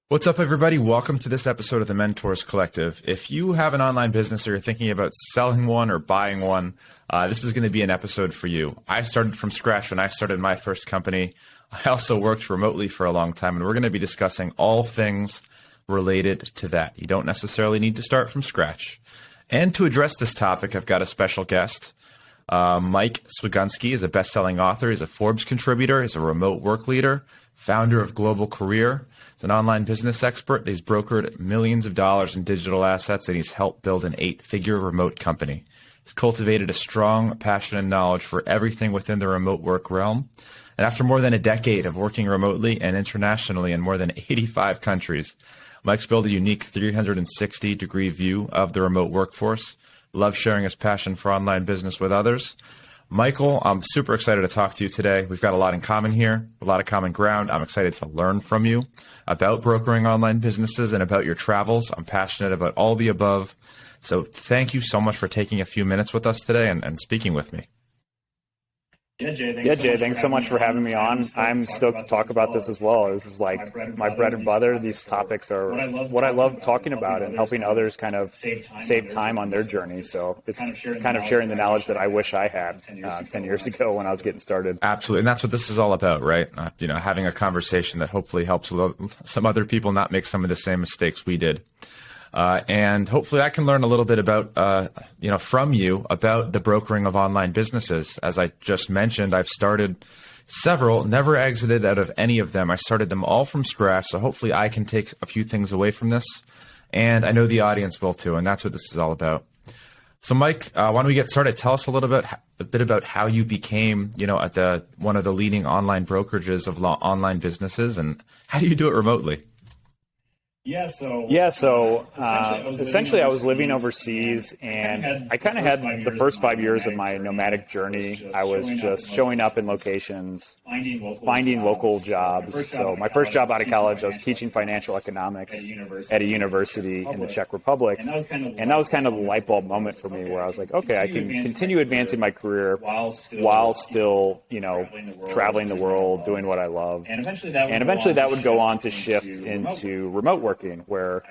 What's up, everybody? Welcome to this episode of the Mentors Collective. If you have an online business or you're thinking about selling one or buying one, this is going to be an episode for you. I started from scratch when I started my first company. I also worked remotely for a long time, and we're going to be discussing all things related to that. You don't necessarily need to start from scratch. And to address this topic, I've got a special guest. Mike Swigunski is a best-selling author. He's a Forbes contributor. He's a remote work leader, founder of Global Career. He's an online business expert. He's brokered millions of dollars in digital assets, and he's helped build an 8-figure remote company. He's cultivated a strong passion and knowledge for everything within the remote work realm. And after more than a decade of working remotely and internationally in more than 85 countries, Mike's built a unique 360-degree view of the remote workforce. Loves sharing his passion for online business with others. Michael, I'm super excited to talk to you today. We've got a lot in common here, a lot of common ground. I'm excited to learn from you about brokering online businesses and about your travels. I'm passionate about all the above. So thank you so much for taking a few minutes with us today and speaking with me. Yeah, Jay, thanks so much for having me on. I'm stoked to talk about this as well. This is like my bread and butter. These topics are what I love talking about and helping others kind of save time on their journey. So it's kind of sharing the knowledge that I wish I had 10 years ago when I was getting started. Absolutely. And that's what this is all about, right? Having a conversation that hopefully helps some other people not make some of the same mistakes we did. And hopefully I can learn a little bit about, from you about the brokering of online businesses. As I just mentioned, I've started several, never exited out of any of them. I started them all from scratch. So hopefully I can take a few things away from this. And I know the audience will too. And that's what this is all about. So Mike, why don't we get started? Tell us a bit about how you became, at one of the leading online brokerages of online businesses, and how do you do it remotely? So essentially I was living overseas, and I kind of had the first 5 years of my nomadic journey. I was just showing up in locations, finding local jobs. So my first job out of college, I was teaching financial economics at a university in the Czech Republic. And that was kind of the light bulb moment for me, where I was like, okay, I can continue advancing my career while still, traveling the world, doing what I love. And eventually that would go on to shift into remote work, where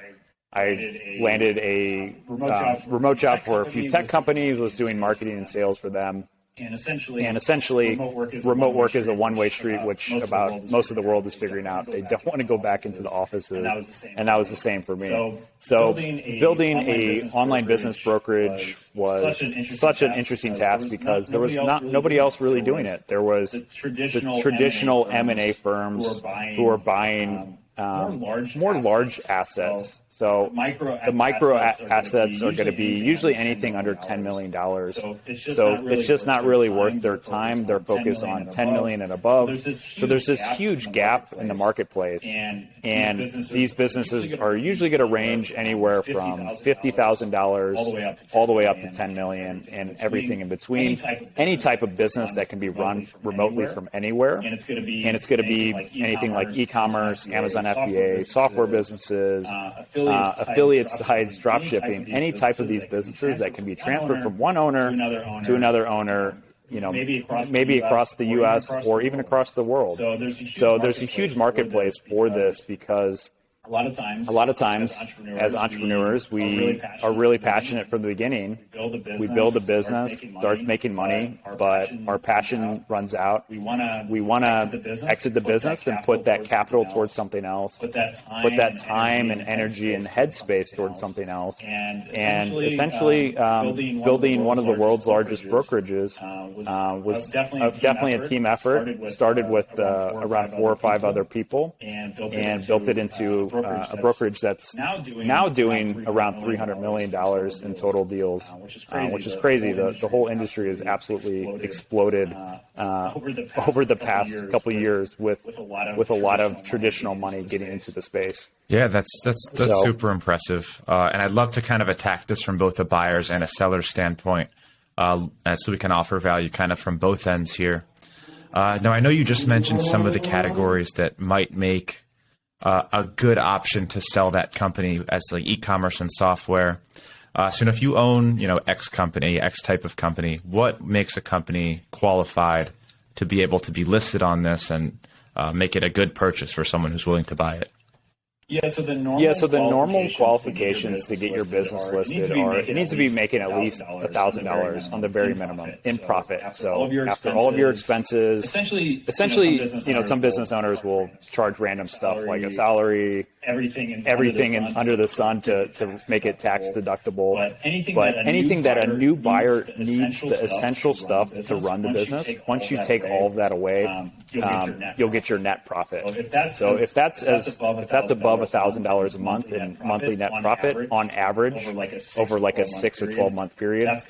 I landed a remote job for a few tech companies, was doing marketing and sales for them. And essentially, remote work is a one-way street, which about most of the world is figuring out. They don't want to go back into the offices, and that was the same for me. So building a online business brokerage was such an interesting task, because there was nobody else really doing it. There was the traditional M&A firms who were buying more large assets. So the micro assets are going to be usually anything under $10 million. So it's just not really worth their time. They're focused on 10 million and above. So there's this huge gap in the marketplace. And these businesses are usually going to range anywhere from $50,000 all the way up to 10 million, and everything in between. Any type of business that can be run remotely from anywhere. And it's going to be anything like e-commerce, Amazon FBA, software businesses, affiliate sites, drop shipping, any type of these businesses that can be transferred from one owner to another owner, maybe across the U.S. or even across the world. So there's a huge marketplace for this, because a lot of times, as entrepreneurs, we are really passionate from the beginning. We build a business, start making money, but our passion runs out. We want to exit the business and put that capital towards something else, put that time and energy and headspace towards something else. And essentially, building one of the world's largest brokerages was definitely a team effort. Started with around 4 or 5 other people, and built it into a brokerage that's now doing around $300 million in total deals, which is crazy. The whole industry has absolutely exploded over the past couple of years with a lot of traditional money getting into the space. Yeah, that's super impressive. And I'd love to kind of attack this from both a buyer's and a seller's standpoint, so we can offer value kind of from both ends here. Now, I know you just mentioned some of the categories that might make a good option to sell that company, as like e-commerce and software. So if you own, X company, X type of company, what makes a company qualified to be able to be listed on this and make it a good purchase for someone who's willing to buy it? Yeah, so the normal qualifications to get your business listed are it needs to be making at least $1,000 on the very minimum in profit. So after all of your expenses, essentially, some business owners will charge random stuff like a salary, everything under the sun to make it tax deductible. But anything that a new buyer needs, the essential stuff to run the business, once you take all of that away, you'll get your net profit. So if that's above $1,000 a month in monthly net profit on average over like a 6 or 12 month period, that's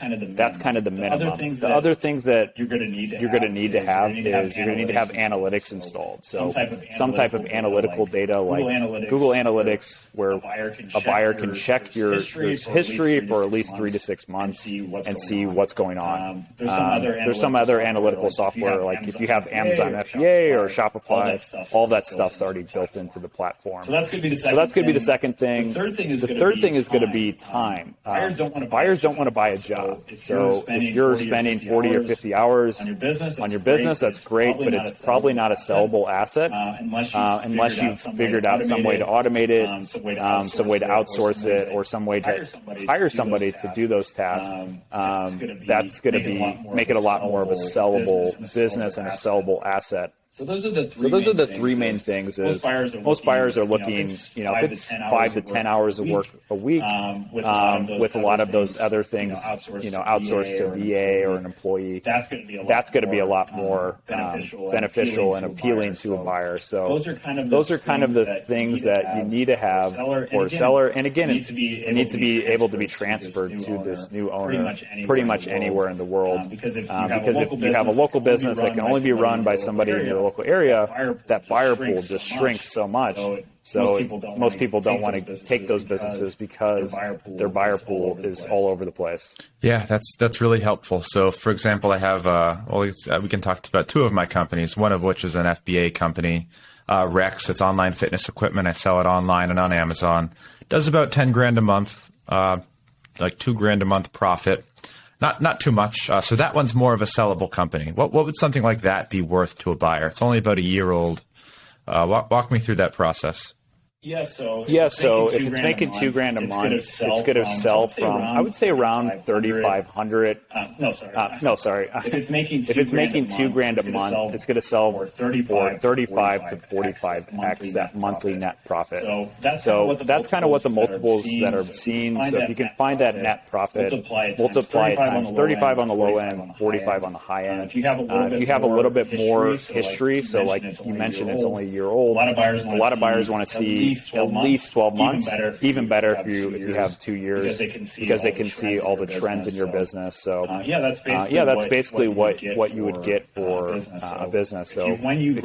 kind of the minimum. The other things that you're going to need to have is you're going to need to have analytics installed. So some type of analytical data like Google Analytics, where a buyer can check your history for at least 3 to 6 months and see what's going on. There's some other analytical software, like if you have Amazon FBA or Shopify, all that stuff's already built into the platform. So that's going to be the second thing. The third thing is going to be time. Buyers don't want to buy a job. So if you're spending 40 or 50 hours on your business, that's great, but it's probably not a sellable asset unless you've figured out some way to automate it, some way to outsource it, or some way to hire somebody to do those tasks. That's going to make it a lot more of a sellable business and a sellable asset. So those are the three main things. Most buyers are looking, if it's 5 to 10 hours of work a week, with a lot of those other things, outsourced to a VA or an employee, that's going to be a lot more beneficial and appealing to a buyer. So those are kind of the things that you need to have for a seller. And again, it needs to be able to be transferred to this new owner pretty much anywhere in the world. Because if you have a local business that can only be run by somebody in your local area, that buyer pool just shrinks so much. So most people don't want to take those businesses because their buyer pool is all over the place. Yeah, that's really helpful. So, for example, I have we can talk about two of my companies. One of which is an FBA company, Rex. It's online fitness equipment. I sell it online and on Amazon. Does about 10 grand a month, like 2 grand a month profit. Not too much. So that one's more of a sellable company. What would something like that be worth to a buyer? It's only about a year old. Walk me through that process. So if it's making $2 grand a month, it's going to sell from, I would say, around 3,500. If it's making $2 grand a month, it's going to sell for 35 to 45x that monthly net profit. So that's kind of what the multiples that are seen. So if you can find that net profit, multiply it times 35 on the low end, 45 on the high end. If you have a little bit more history, so like you mentioned, it's only a year old. A lot of buyers want to see at least 12 months, even better if you have 2 years, because they can see all the trends in your business. So that's basically what you would get for a business. So when you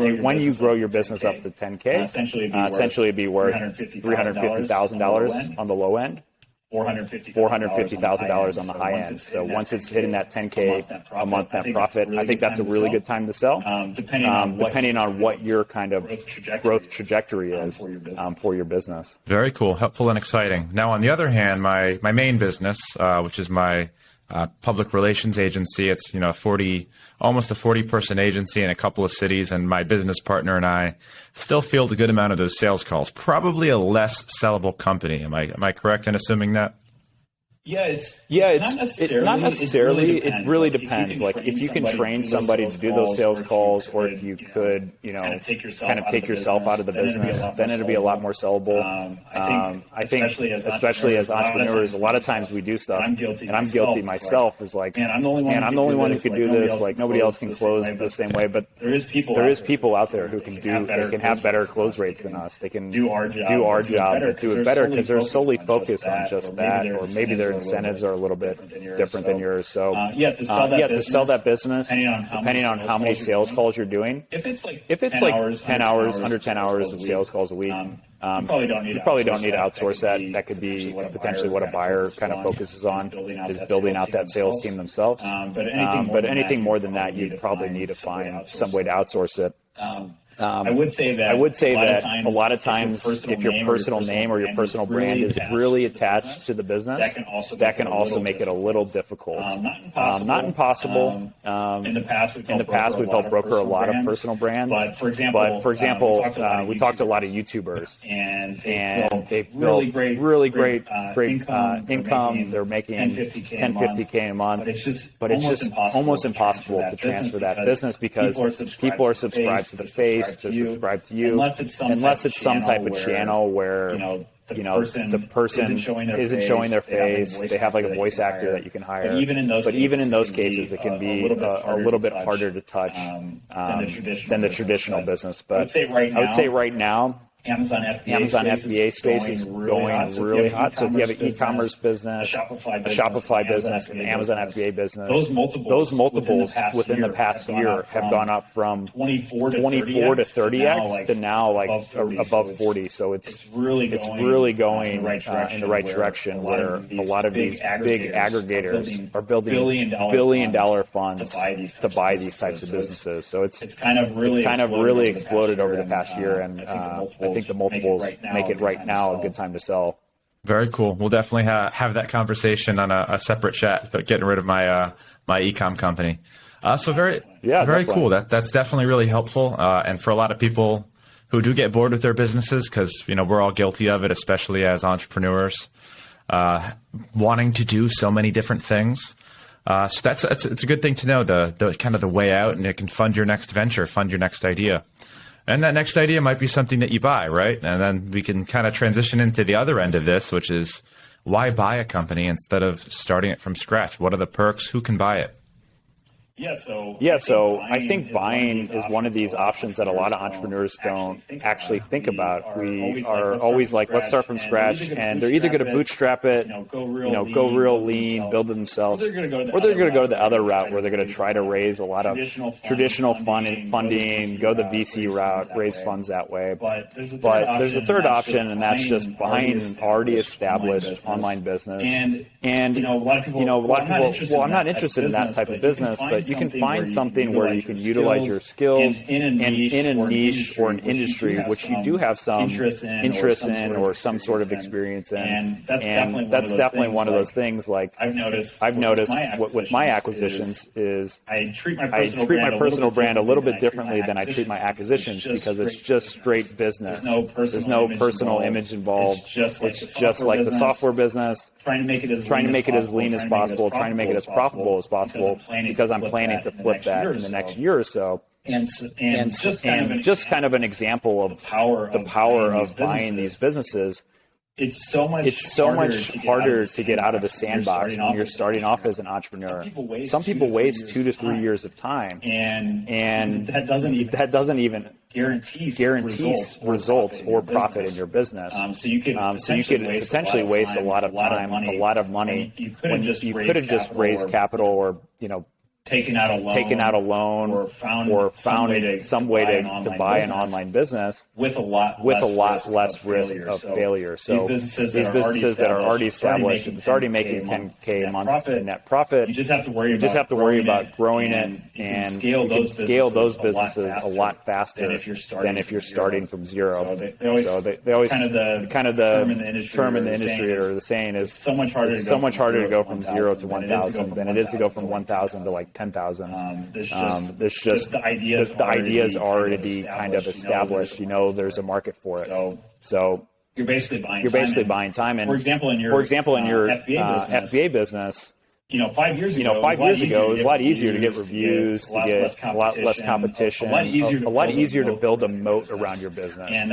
grow your business up to 10K, essentially it'd be worth $350,000 on the low end, $450,000 on the high end. So once it's hitting that 10K a month net profit, I think that's a really good time to sell, depending on what your kind of growth trajectory is for your business. Very cool, helpful, and exciting. Now, on the other hand, my main business, which is my public relations agency, it's almost a 40-person agency in a couple of cities, and my business partner and I still field a good amount of those sales calls. Probably a less sellable company. Am I correct in assuming that? It's not necessarily. It really depends. Like if you can train somebody to do those sales calls, or if you could, kind of take yourself out of the business, then it'll be a lot more sellable. I think, especially as entrepreneurs, a lot of times we do stuff, and I'm guilty myself. Is like, man, I'm the only one who can do this. Like nobody else can close the same way. But there is people out there who can have better close rates than us. They can do our job, but do it better because they're solely focused on just that, or maybe their incentives are a little bit different than yours. So to sell that business, depending on how many sales calls you're doing, if it's like 10 hours, under 10 hours of sales calls a week, you probably don't need to outsource that. That could be potentially what a buyer kind of focuses on, is building out that sales team themselves. But anything more than that, you'd probably need to find some way to outsource it. I would say that a lot of times if your personal name or your personal brand is really attached to the business, that can also make it a little difficult. Not impossible. In the past, we've helped broker a lot of personal brands. But for example, we talked to a lot of YouTubers, and they've built really great income. They're making 10, 50K a month. But it's just almost impossible to transfer that business because people are subscribed to the face. To subscribe to you, unless it's some type of channel where the person isn't showing their face. They have like a voice actor that you can hire. But even in those cases, it can be a little bit harder to touch than the traditional business. But I would say right now, Amazon FBA space is going really hot. So if you have an e-commerce business, a Shopify business, an Amazon FBA business, those multiples within the past year have gone up from 24 to 30x to now like above 40. So it's really going in the right direction where a lot of these big aggregators are building billion-dollar funds to buy these types of businesses. So it's kind of really exploded over the past year, and I think the multiples make it right now a good time to sell. Very cool. We'll definitely have that conversation on a separate chat, but getting rid of my my e-com company. So very cool. That's definitely really helpful. And for a lot of people who do get bored with their businesses, because we're all guilty of it, especially as entrepreneurs, wanting to do so many different things. So it's a good thing to know the kind of the way out, and it can fund your next venture, fund your next idea. And that next idea might be something that you buy, right? And then we can kind of transition into the other end of this, which is why buy a company instead of starting it from scratch? What are the perks? Who can buy it? So I think buying is one of these options that a lot of entrepreneurs don't actually think about. We are always like, let's start from scratch, and they're either going to bootstrap it, go real lean, build it themselves, or they're going to go the other route where they're going to try to raise a lot of traditional funding, go the VC route, raise funds that way. But there's a third option, and that's just buying an already established online business. And a lot of people, well, I'm not interested in that type of business, but you can find something where you can utilize your skills in a niche or an industry which you do have some interest in or some sort of experience in. And that's definitely one of those things. Like I've noticed with my acquisitions is I treat my personal brand a little bit differently than I treat my acquisitions because it's just straight business. There's no personal image involved. It's just like the software business. Trying to make it as lean as possible, trying to make it as profitable as possible, because I'm planning to flip that in the next year or so. And just kind of an example of the power of buying these businesses. It's so much harder to get out of the sandbox when you're starting off as an entrepreneur. Some people waste 2 to 3 years of time, and that doesn't even guarantees results or profit in your business. So you could potentially waste a lot of time, a lot of money when you could have just raised capital or taken out a loan or found some way to buy an online business with a lot less risk of failure. So these businesses that are already established, it's already making 10K a month in net profit. You just have to worry about growing it, and you can scale those businesses a lot faster than if you're starting from zero. So they always kind of the term in the industry or the saying is so much harder to go from 0 to 1,000 than it is to go from 1,000 to like 10,000. There's just the ideas already kind of established. There's a market for it. So you're basically buying time. And for example, in your FBA business. 5 years ago, it was a lot easier to get reviews, to get a lot less competition, a lot easier to build a moat around your business. And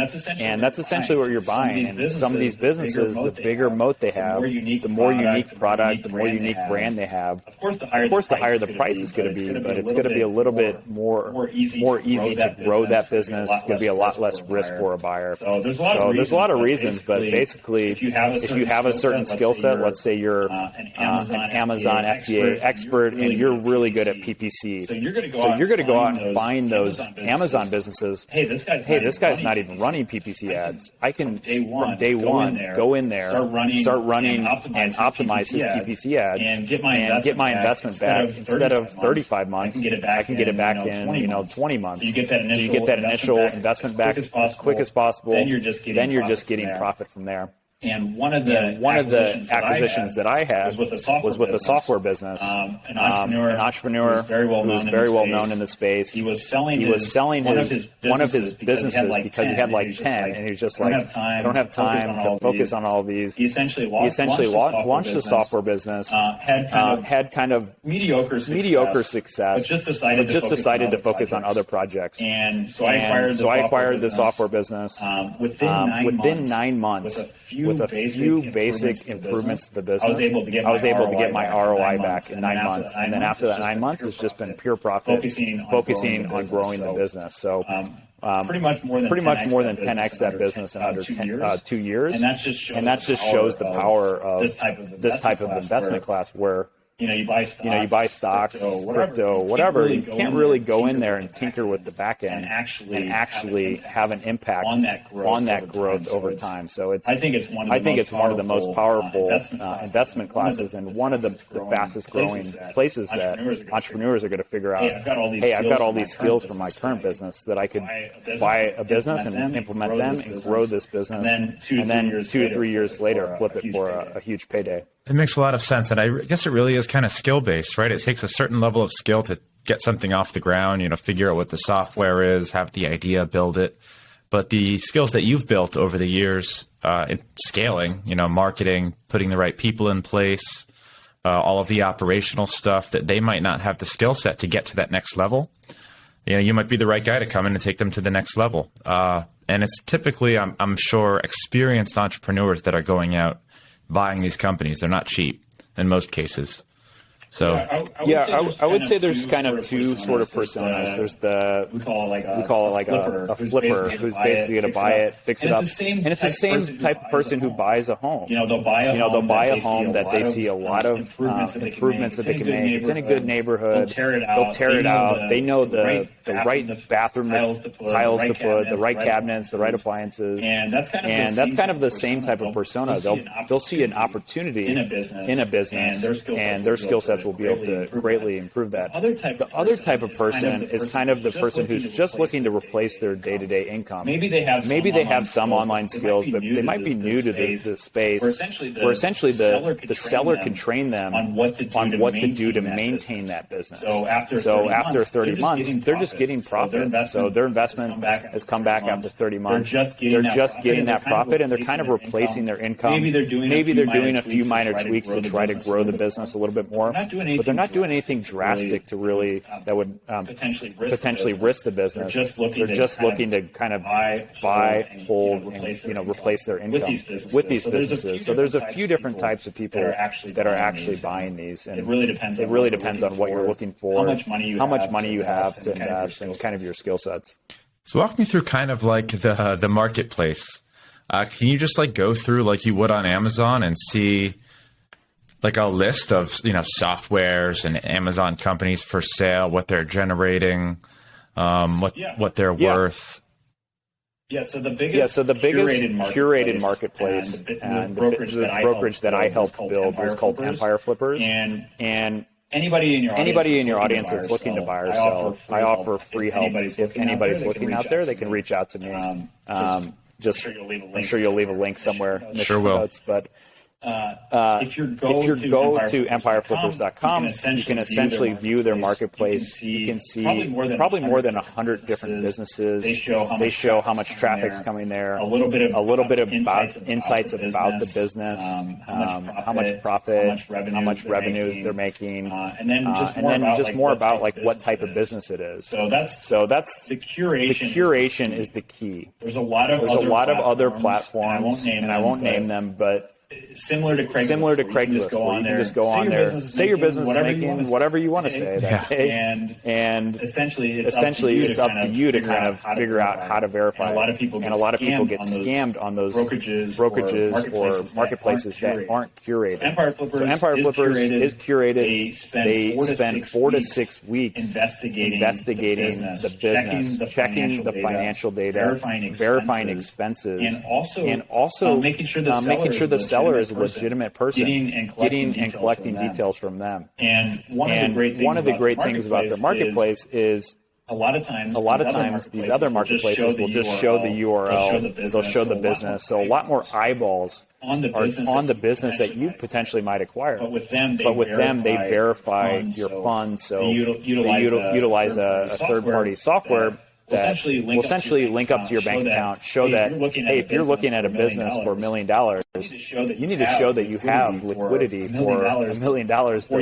that's essentially what you're buying. And some of these businesses, the bigger moat they have, the more unique product, the more unique brand they have. Of course, the higher the price is going to be, but it's going to be a little bit more easy to grow that business. It's going to be a lot less risk for a buyer. So there's a lot of reasons, but basically, if you have a certain skill set, let's say you're an Amazon Amazon FBA expert, and you're really good at PPC. So you're going to go out and find those Amazon businesses. Hey, this guy's not even running PPC ads. I can from day one go in there, start running and optimize his PPC ads, and get my investment back instead of 35 months. I can get it back in 20 months. So you get that initial investment back as quick as possible. Then you're just getting profit from there. And one of the acquisitions that I had was with a software business, an entrepreneur who was very well known in the space. He was selling one of his businesses because he had like 10, and he was just like, I don't have time to focus on all these. He essentially launched the software business, had kind of mediocre success, but just decided to focus on other projects. And so I acquired the software business within 9 months. With a few basic improvements to the business, I was able to get my ROI back in 9 months. And then after that 9 months, it's just been pure profit, focusing on growing the business. So pretty much more than 10x that business in under 2 years. And that just shows the power of this type of investment class where you buy stocks, crypto, whatever. You can't really go in there and tinker with the back end and actually have an impact on that growth over time. So I think it's one of the most powerful investment classes, and one of the fastest growing places that entrepreneurs are going to figure out, hey, I've got all these skills from my current business that I could buy a business and implement them and grow this business, and then 2 to 3 years later flip it for a huge payday. It makes a lot of sense, and I guess it really is kind of skill-based, right? It takes a certain level of skill to get something off the ground, figure out what the software is, have the idea, build it. But the skills that you've built over the years in scaling, marketing, putting the right people in place, all of the operational stuff, that they might not have the skill set to get to that next level. You might be the right guy to come in and take them to the next level. And it's typically, I'm sure, experienced entrepreneurs that are going out buying these companies. They're not cheap in most cases. So I would say there's kind of two sort of personas. There's we call it like a flipper who's basically going to buy it, fix it up, and it's the same type of person who buys a home. They'll buy a home that they see a lot of improvements that they can make. It's in a good neighborhood. They'll tear it out. They know the right bathroom tiles to put, the right cabinets, the right appliances, and that's kind of the same type of persona. They'll see an opportunity in a business, and their skill sets will be able to greatly improve that. The other type of person is kind of the person who's just looking to replace their day-to-day income. Maybe they have some online skills, but they might be new to the space, where essentially the seller can train them on what to do to maintain that business. So after 30 months, they're just getting profit. So their investment has come back after 30 months. They're just getting that profit, and they're kind of replacing their income. Maybe they're doing a few minor tweaks to try to grow the business a little bit more. But they're not doing anything drastic to really that would potentially risk the business. They're just looking to kind of buy, hold, and replace their income with these businesses. So there's a few different types of people that are actually buying these, and it really depends on what you're looking for, how much money you have to invest, and kind of your skill sets. So walk me through kind of like the marketplace. Can you just go through like you would on Amazon and see like a list of softwares and Amazon companies for sale, what they're generating, what they're worth? So the biggest curated marketplace and the brokerage that I helped build is called Empire Flippers. And anybody in your audience that's looking to buy or sell, I offer free help. If anybody's looking out there, they can reach out to me. I'm sure you'll leave a link somewhere in the show notes, but if you go to empireflippers.com, you can essentially view their marketplace. You can see probably more than 100 different businesses. They show how much traffic's coming there, a little bit of insights about the business, how much profit, how much revenue they're making, and then just more about like what type of business it is. So that's the curation is the key. There's a lot of other platforms, and I won't name them, but Similar to Craigslist. You can just go on there, say your business is making whatever you want to say that day, and essentially it's up to you to kind of figure out how to verify. And a lot of people get scammed on those brokerages or marketplaces that aren't curated. So Empire Flippers is curated. They spend 4 to 6 weeks investigating the business, checking the financial data, verifying expenses, and also making sure the seller is a legitimate person, getting and collecting details from them. And one of the great things about the marketplace is a lot of times these other marketplaces will just show the URL, they'll show the business. So a lot more eyeballs on the business that you potentially might acquire. But with them, they verify your funds. So they utilize a third-party software that will essentially link up to your bank account, show that, hey, if you're looking at a business for $1 million, you need to show that you have liquidity for $1 million before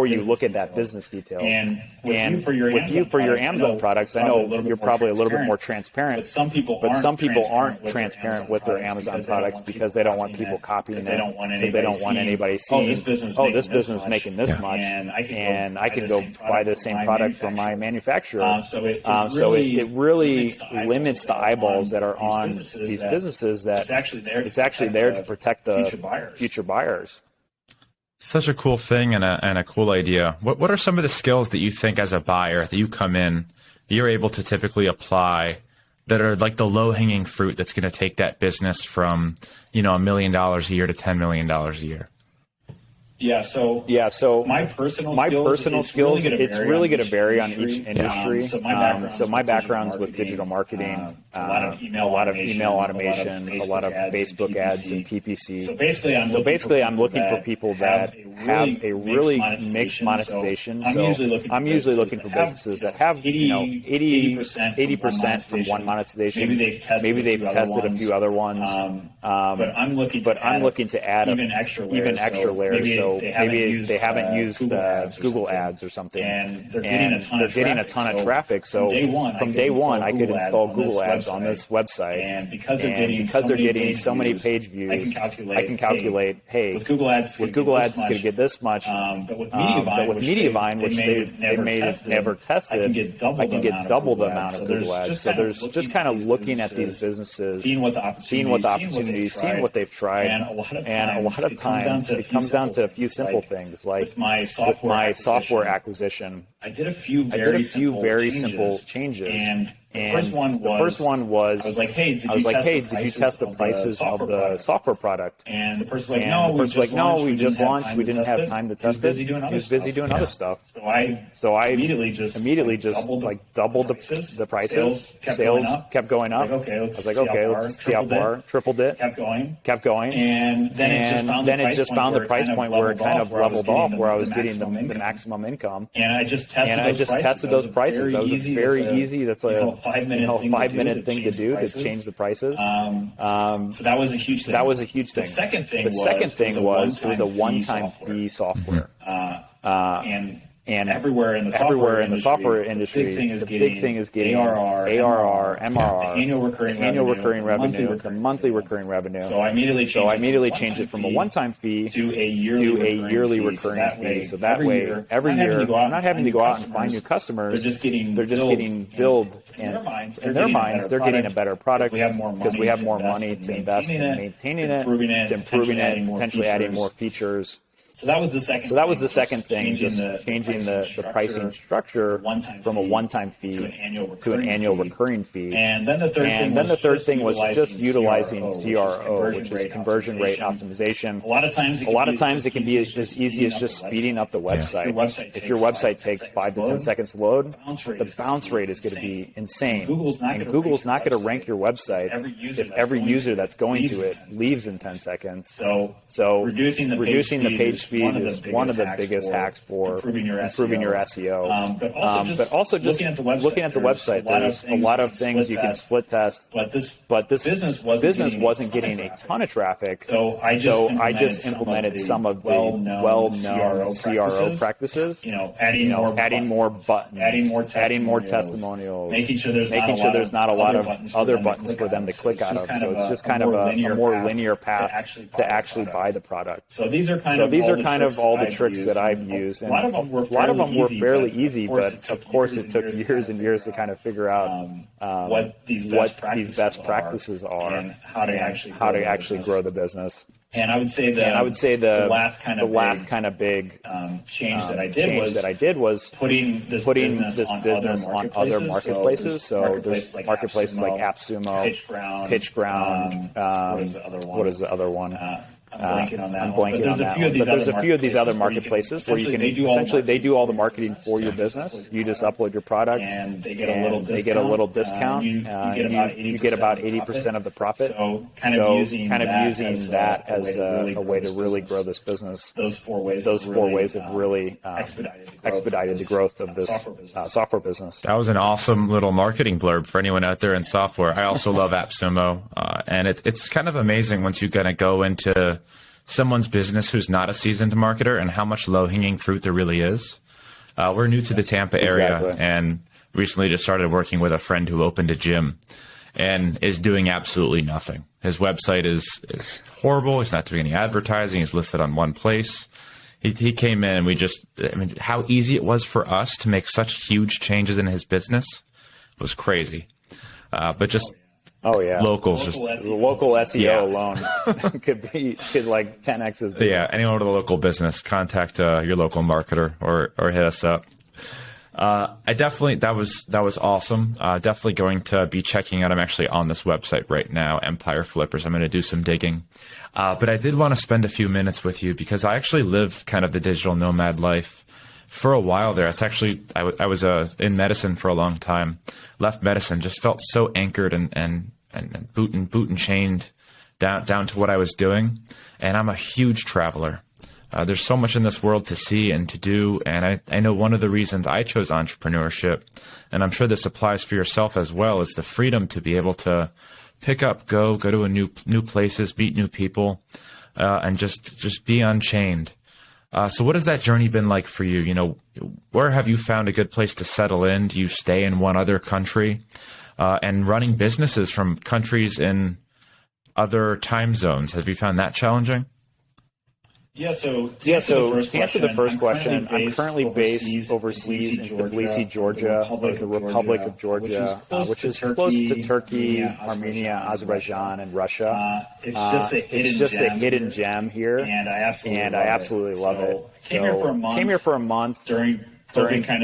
you look at that business detail. And with you for your Amazon products, I know you're probably a little bit more transparent, but some people aren't transparent with their Amazon products because they don't want people copying it, because they don't want anybody seeing, this business is making this much, and I can go buy the same product from my manufacturer. So it really limits the eyeballs that are on these businesses. That it's actually there to protect the future buyers. Such a cool thing and a cool idea. What are some of the skills that you think as a buyer that you come in, you're able to typically apply that are like the low-hanging fruit that's going to take that business from, $1 million a year to $10 million a year? So my personal skills, it's really going to vary on each industry. So my background's with digital marketing, a lot of email automation, a lot of Facebook ads and PPC. So basically I'm looking for people that have a really mixed monetization. So I'm usually looking for businesses that have 80% from one monetization. Maybe they've tested a few other ones. But I'm looking to add even extra layers. So maybe they haven't used Google Ads or something, and they're getting a ton of traffic. So from day one, I could install Google Ads on this website, and because they're getting so many page views, I can calculate, hey, with Google Ads, it's going to get this much. But with Mediavine, which they never tested, I can get double the amount of Google Ads. So there's just kind of looking at these businesses, seeing what the opportunities, seeing what they've tried, and a lot of times it comes down to a few simple things, like with my software acquisition. I did a few very simple changes. And the first one was, I was like, hey, did you test the prices of the software product? And the person's like, no, we just launched. We didn't have time to test it. He was busy doing other stuff. So I immediately just doubled the prices. Sales kept going up. I was like, okay, let's see how far. Tripled it. Kept going. And then it just found the price point where it kind of leveled off, where I was getting the maximum income. And I just tested those prices. That was very easy. That's a 5-minute thing to do to change the prices. So that was a huge thing. The second thing was it was a one-time fee software. And everywhere in the software industry, the big thing is getting ARR, MRR, annual recurring revenue, the monthly recurring revenue. So I immediately changed it from a one-time fee to a yearly recurring fee. So that way, every year, I'm not having to go out and find new customers. They're just getting billed. And in their minds, they're getting a better product because we have more money to invest in maintaining it, to improving it, and potentially adding more features. So that was the second thing, just changing the pricing structure from a one-time fee to an annual recurring fee. And then the third thing was just utilizing CRO, which is conversion rate optimization. A lot of times it can be as easy as just speeding up the website. If your website takes 5 to 10 seconds to load, the bounce rate is going to be insane. And Google's not going to rank your website if every user that's going to it leaves in 10 seconds. So reducing the page speed is one of the biggest hacks for improving your SEO. But also just looking at the website, there's a lot of things you can split test. But this business wasn't getting a ton of traffic. So I just implemented some of the well-known CRO practices. Adding more buttons, adding more testimonials, making sure there's not a lot of other buttons for them to click out of. So it's just kind of a more linear path to actually buy the product. So these are kind of all the tricks that I've used, and a lot of them were fairly easy, but of course it took years and years to kind of figure out what these best practices are and how to actually grow the business. And I would say the last kind of big change that I did was putting this business on other marketplaces. So there's marketplaces like AppSumo, PitchGround. What is the other one? I'm blanking on that. But there's a few of these other marketplaces where you can essentially they do all the marketing for your business. You just upload your product, and they get a little discount. You get about 80% of the profit. So kind of using that as a way to really grow this business. Those four ways have really expedited the growth of this software business. That was an awesome little marketing blurb for anyone out there in software. I also love AppSumo, and it's kind of amazing once you kind of go into someone's business who's not a seasoned marketer and how much low-hanging fruit there really is. We're new to the Tampa area and recently just started working with a friend who opened a gym and is doing absolutely nothing. His website is horrible. He's not doing any advertising. He's listed on one place. He came in and how easy it was for us to make such huge changes in his business was crazy. But just local SEO alone could like 10x as big. Yeah, anyone with a local business, contact your local marketer or hit us up. That was awesome. Definitely going to be checking out. I'm actually on this website right now, Empire Flippers. I'm going to do some digging. But I did want to spend a few minutes with you because I actually lived kind of the digital nomad life for a while there. It's actually, I was in medicine for a long time, left medicine, just felt so anchored and boot and chained down to what I was doing. And I'm a huge traveler. There's so much in this world to see and to do. And I know one of the reasons I chose entrepreneurship, and I'm sure this applies for yourself as well, is the freedom to be able to pick up, go to a new places, meet new people, and just be unchained. So what has that journey been like for you? You know, where have you found a good place to settle in? Do you stay in one other country? And running businesses from countries in other time zones, have you found that challenging? So to answer the first question, I'm currently based overseas in Tbilisi, Georgia, the Republic of Georgia, which is close to Turkey, Armenia, Azerbaijan, and Russia. It's just a hidden gem here, and I absolutely love it. So came here for a month during COVID kind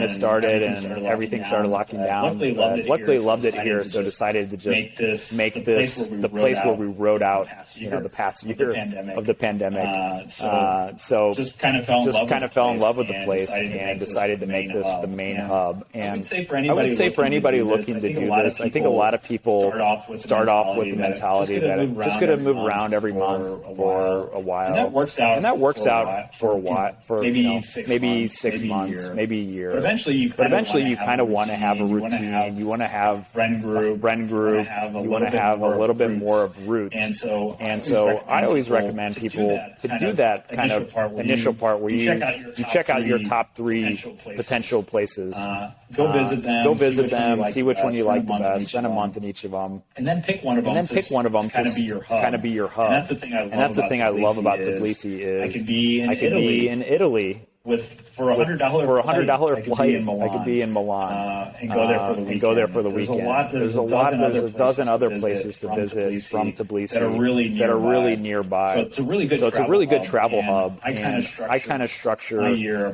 of started and everything started locking down. Luckily loved it here, so decided to just make this the place where we rode out, the past year of the pandemic. So just kind of fell in love with the place and decided to make this the main hub. And I would say for anybody looking to do this, I think a lot of people start off with the mentality that I'm just going to move around every month for a while, and that works out for a while, for maybe 6 months. Maybe a year. But eventually you kind of want to have a routine. You want to have friend group. You want to have a little bit more of roots. And so I always recommend people to do that kind of initial part where you check out your top 3 potential places. Go visit them. See which one you like the best. Spend a month in each of them, and then pick one of them to kind of be your hub. And that's the thing I love about Tbilisi is I could be in Italy. For $100 flight, I could be in Milan and go there for the weekend. There's a dozen other places to visit from Tbilisi that are really nearby. So it's a really good travel hub. I kind of structure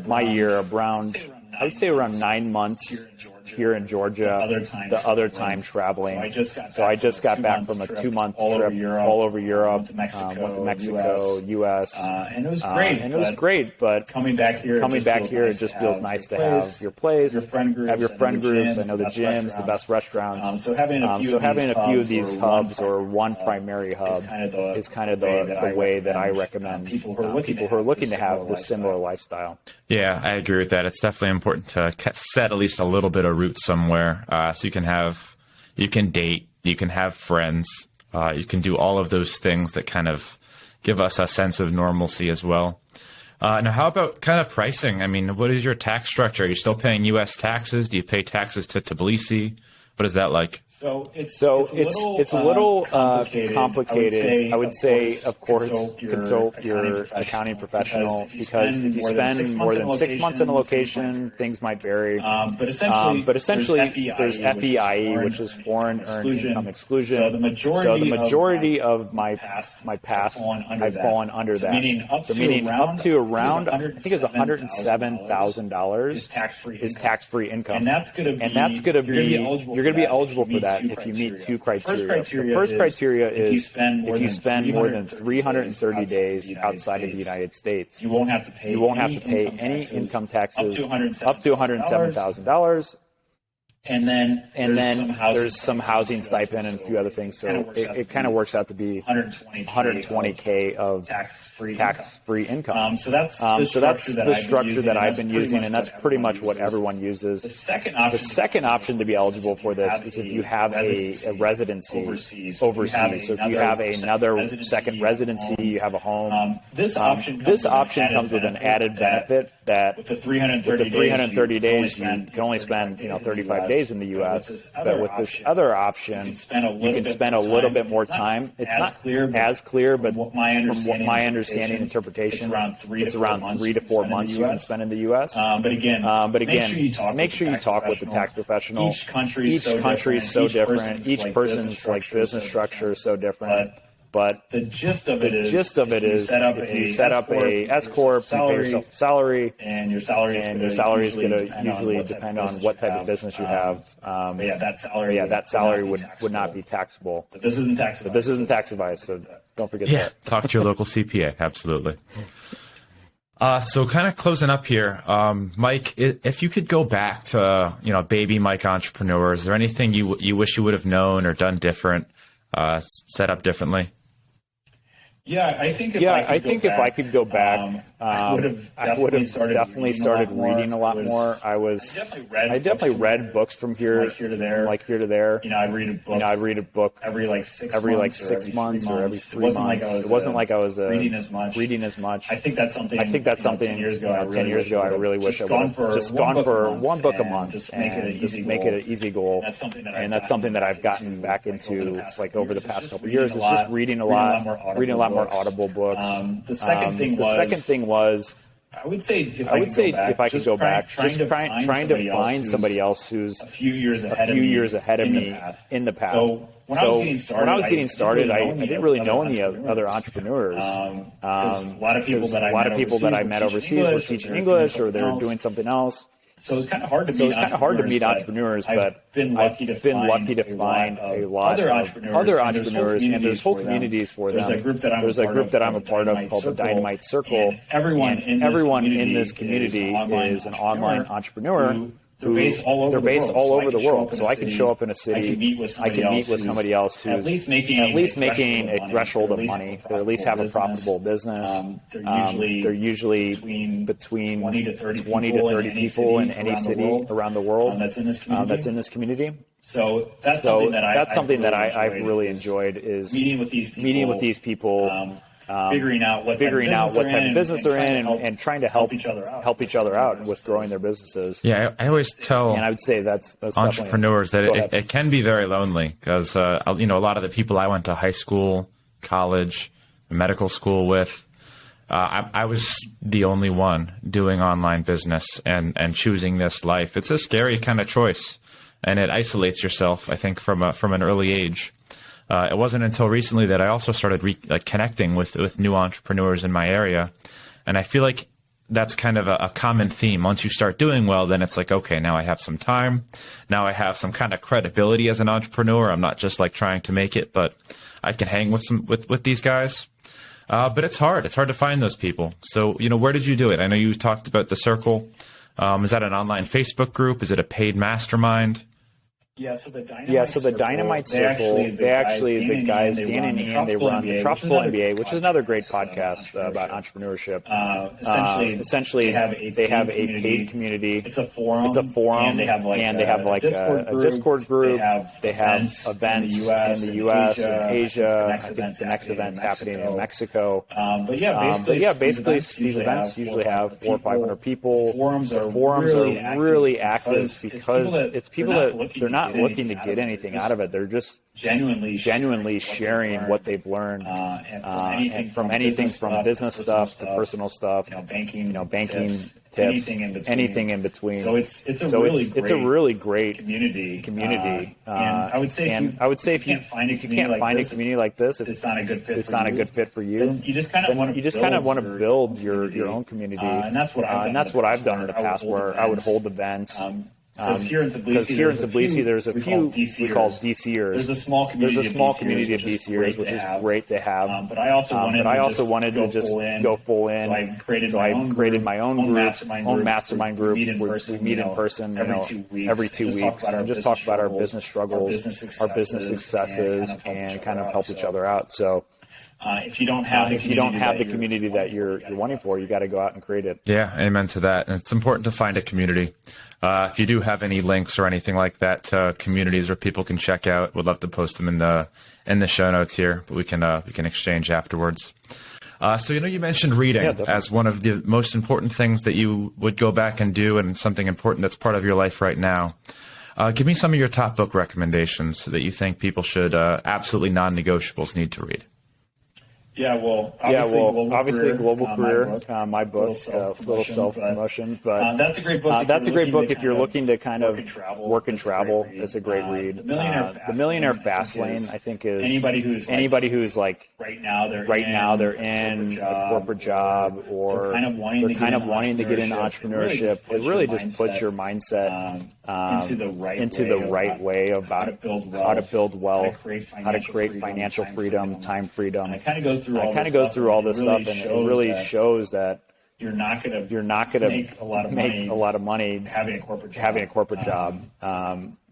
my year around, I would say around 9 months here in Georgia, the other time traveling. So I just got back from a 2-month trip all over Europe, went to Mexico, U.S., and it was great. But coming back here, it just feels nice to have your place, have your friend groups. I know the gyms, the best restaurants. So having a few of these hubs or one primary hub is kind of the way that I recommend people who are looking to have this similar lifestyle. Yeah, I agree with that. It's definitely important to set at least a little bit of roots somewhere, so you can date, you can have friends, you can do all of those things that kind of give us a sense of normalcy as well. Now, how about kind of pricing? I mean, what is your tax structure? Are you still paying U.S. taxes? Do you pay taxes to Tbilisi? What is that like? So it's a little complicated. I would say, of course, consult your accounting professional, because if you spend more than 6 months in a location, things might vary. But essentially, there's FEIE, which is foreign earned income exclusion. So the majority of my past, I've fallen under that. Meaning up to around I think it's $107,000 is tax-free income, and that's going to be you're going to be eligible for that if you meet two criteria. The first criteria is if you spend more than 330 days outside of the United States, you won't have to pay any income taxes up to $107,000. And then there's some housing stipend and a few other things. So it kind of works out to be $120K of tax-free income. So that's the structure that I've been using, and that's pretty much what everyone uses. The second option to be eligible for this is if you have a residency overseas. So if you have another second residency, you have a home. This option comes with an added benefit that with the 330 days, you can only spend 35 days in the U.S. But with this other option, you can spend a little bit more time. It's not as clear, but from my understanding and interpretation, it's around 3 to 4 months you can spend in the U.S. But again, make sure you talk with the tax professional. Each country is so different. Each person's business structure is so different. But the gist of it is if you set up a S corp, you pay yourself a salary, and your salary is going to usually depend on what type of business you have. That salary would not be taxable. But this isn't tax advice. So don't forget that. Talk to your local CPA. Absolutely. So kind of closing up here, Mike, if you could go back to baby Mike entrepreneur, is there anything you wish you would have known or done different, set up differently? Yeah, I think if I could go back, I would have definitely started reading a lot more. I definitely read books from here to there. I'd read a book every 6 months or every 3 months. It wasn't like I was reading as much. I think that's something 10 years ago I really wish I would have just gone for one book a month and just make it an easy goal. And that's something that I've gotten back into over the past couple of years. Is just reading a lot more Audible books. The second thing was I would say if I could go back, just trying to find somebody else who's a few years ahead of me in the path. So when I was getting started, I didn't really know any other entrepreneurs. A lot of people that I met overseas were teaching English or they were doing something else. So it's kind of hard to meet entrepreneurs, but I've been lucky to find a lot of other entrepreneurs, and there's whole communities for them. There's a group that I'm a part of called the Dynamite Circle, and everyone in this community is an online entrepreneur. They're based all over the world. So I can show up in a city. I can meet with somebody else who's at least making a threshold of money, or at least have a profitable business. They're usually between 20 to 30 people in any city around the world that's in this community. So that's something that I've really enjoyed is meeting with these people. Figuring out what type of business they're in and trying to help each other out with growing their businesses. Yeah, I always tell and I would say that's entrepreneurs that it can be very lonely because a lot of the people I went to high school, college, medical school with, I was the only one doing online business and choosing this life. It's a scary kind of choice, and it isolates yourself, I think, from an early age. It wasn't until recently that I also started connecting with new entrepreneurs in my area, and I feel like that's kind of a common theme. Once you start doing well, then it's like, okay, now I have some time. Now I have some kind of credibility as an entrepreneur. I'm not just like trying to make it, but I can hang with these guys. But it's hard. It's hard to find those people. So, where did you do it? I know you talked about the Circle. Is that an online Facebook group? Is it a paid mastermind? Yeah, so the Dynamite Circle, the guys, Dan and Ian, they run the Tropical MBA, which is another great podcast about entrepreneurship. Essentially, they have a paid community. It's a forum, and they have like a Discord group. They have events in the U.S. and Asia. I think the next event's happening in Mexico. But basically, these events usually have 400 or 500 people. The forums are really active because it's people that they're not looking to get anything out of it. They're just genuinely sharing what they've learned, and from anything from business stuff to personal stuff, banking tips, anything in between. So it's a really great community. And I would say if you can't find a community like this, if it's not a good fit for you, then you just kind of want to build your own community. And that's what I've done in the past, where I would hold events. Because here in Tbilisi, there's a few we call DCers. There's a small community of DCers, which is great to have. But I also wanted to just go full in. So I created my own mastermind group. Where we meet in person every 2 weeks and just talk about our business struggles, our business successes, and kind of help each other out. So. If you don't have the community that you're wanting for, you got to go out and create it. Yeah, amen to that. And it's important to find a community. If you do have any links or anything like that to communities where people can check out, we'd love to post them in the show notes here. But we can exchange afterwards. So you mentioned reading as one of the most important things that you would go back and do, and something important that's part of your life right now. Give me some of your top book recommendations that you think people should absolutely non-negotiables need to read. Obviously, Global Career, my book, little self-promotion, but that's a great book. That's a great book if you're looking to kind of work and travel. It's a great read. The Millionaire Fast Lane, I think, is anybody who's like right now they're in a corporate job, or they're kind of wanting to get into entrepreneurship. It really just puts your mindset into the right way about how to build wealth, how to create financial freedom, time freedom. It kind of goes through all this stuff, and it really shows that you're not going to make a lot of money having a corporate job.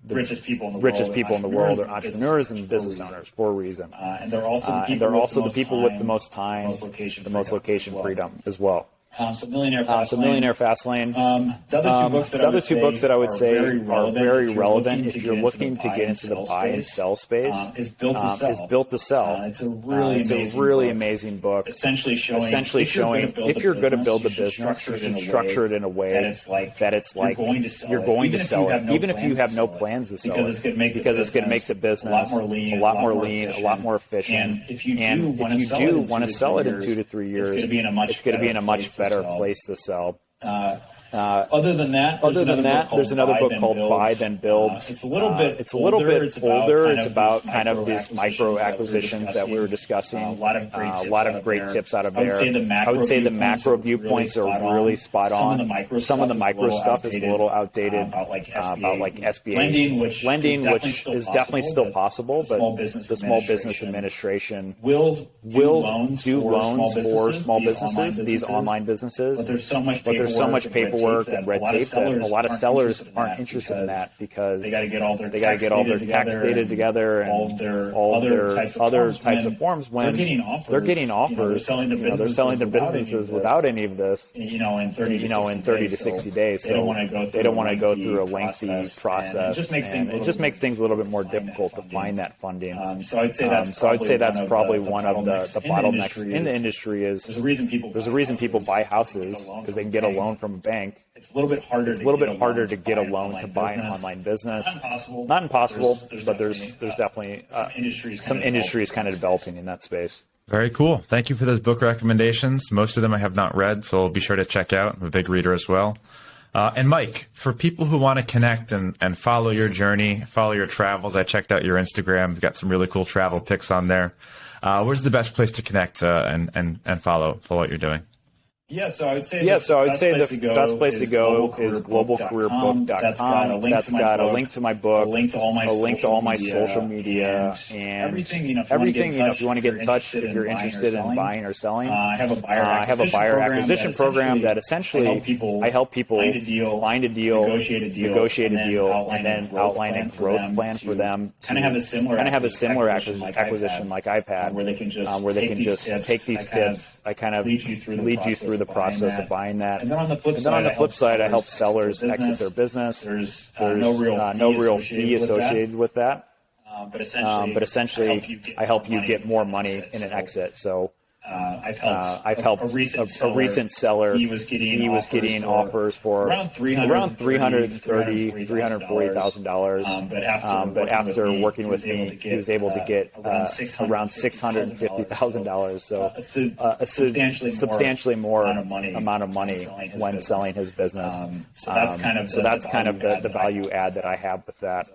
The richest people in the world are entrepreneurs and business owners for a reason. And they're also the people with the most time, the most location freedom as well. So Millionaire Fast Lane. The other two books that I would say are very relevant if you're looking to get into the buy and sell space is Built to Sell. It's a really amazing book. Essentially showing if you're going to build a business, you should structure it in a way that it's like you're going to sell it, even if you have no plans to sell it, because it's going to make the business a lot more lean, a lot more efficient. And if you do want to sell it in 2 to 3 years, it's going to be in a much better place to sell. Other than that, there's another book called Buy Then Build. It's a little bit older. It's about kind of these micro acquisitions that we were discussing. A lot of great tips out of there. I would say the macro viewpoints are really spot on. Some of the micro stuff is a little outdated about like SBA lending, which is definitely still possible, but the Small Business Administration will do loans for small businesses, these online businesses. But there's so much paperwork and red tape that a lot of sellers aren't interested in that, because they got to get all their tax data together and all their other types of forms when they're getting offers. They're selling their businesses without any of this, in 30 to 60 days. So they don't want to go through a lengthy process, and it just makes things a little bit more difficult to find that funding. So I'd say that's probably one of the bottlenecks in the industry. Is there's a reason people buy houses, because they can get a loan from a bank. It's a little bit harder to get a loan to buy an online business. Not impossible, but there's definitely some industries kind of developing in that space. Very cool. Thank you for those book recommendations. Most of them I have not read, so I'll be sure to check out. I'm a big reader as well. And Mike, for people who want to connect and follow your journey, follow your travels, I checked out your Instagram. You've got some really cool travel pics on there. Where's the best place to connect and follow what you're doing? Yeah, so I would say the best place to go is globalcareerbook.com. That's got a link to my book, a link to all my social media, and everything. If you want to get in touch, if you're interested in buying or selling, I have a buyer acquisition program that essentially I help people find a deal, negotiate a deal, and then outline a growth plan for them to kind of have a similar acquisition like I've had, where they can just take these tips. I kind of lead you through the process of buying that. And then on the flip side, I help sellers exit their business. There's no real fee associated with that. But essentially, I help you get more money in an exit. So I've helped a recent seller. He was getting offers for around $340,000. But after working with me, he was able to get around $650,000. So a substantially more amount of money when selling his business. So that's kind of the value add that I have with that.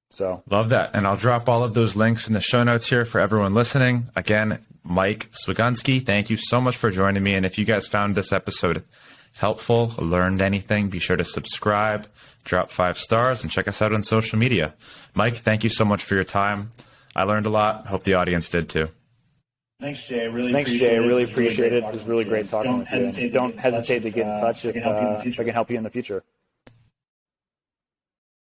So love that. And I'll drop all of those links in the show notes here for everyone listening. Again, Mike Swigunski, thank you so much for joining me. And if you guys found this episode helpful, learned anything, be sure to subscribe, drop 5 stars, and check us out on social media. Mike, thank you so much for your time. I learned a lot. Hope the audience did too. Thanks, Jay. I really appreciate it. It was really great talking with you. Don't hesitate to get in touch if I can help you in the future.